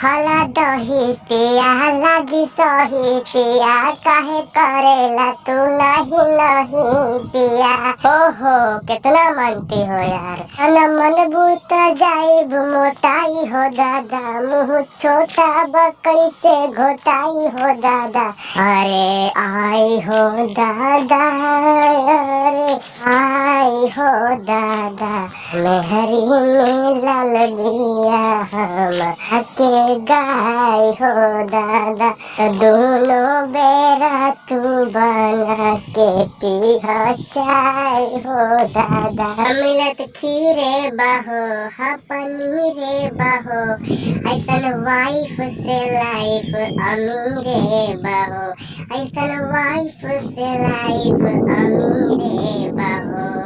खाला दही पिया लागी सही पिया काहे करेला तू नहीं नहीं पिया। ओहो कितना मानती हो यार। मन मन भूत जाइब मोटाई हो दादा मुँह छोटा बकई से घोटाई हो दादा। अरे आई हो दादा अरे आई हो दादा मेहरी में लाल दिया हम के गाय हो दादा दोनों बेरा तू बना के पीहा चाय हो दादा। मिलत खीरे बाहो हाँ पनीरे बाहो ऐसन वाइफ से लाइफ अमीरे बाहो ऐसन वाइफ से लाइफ अमीरे बाहो।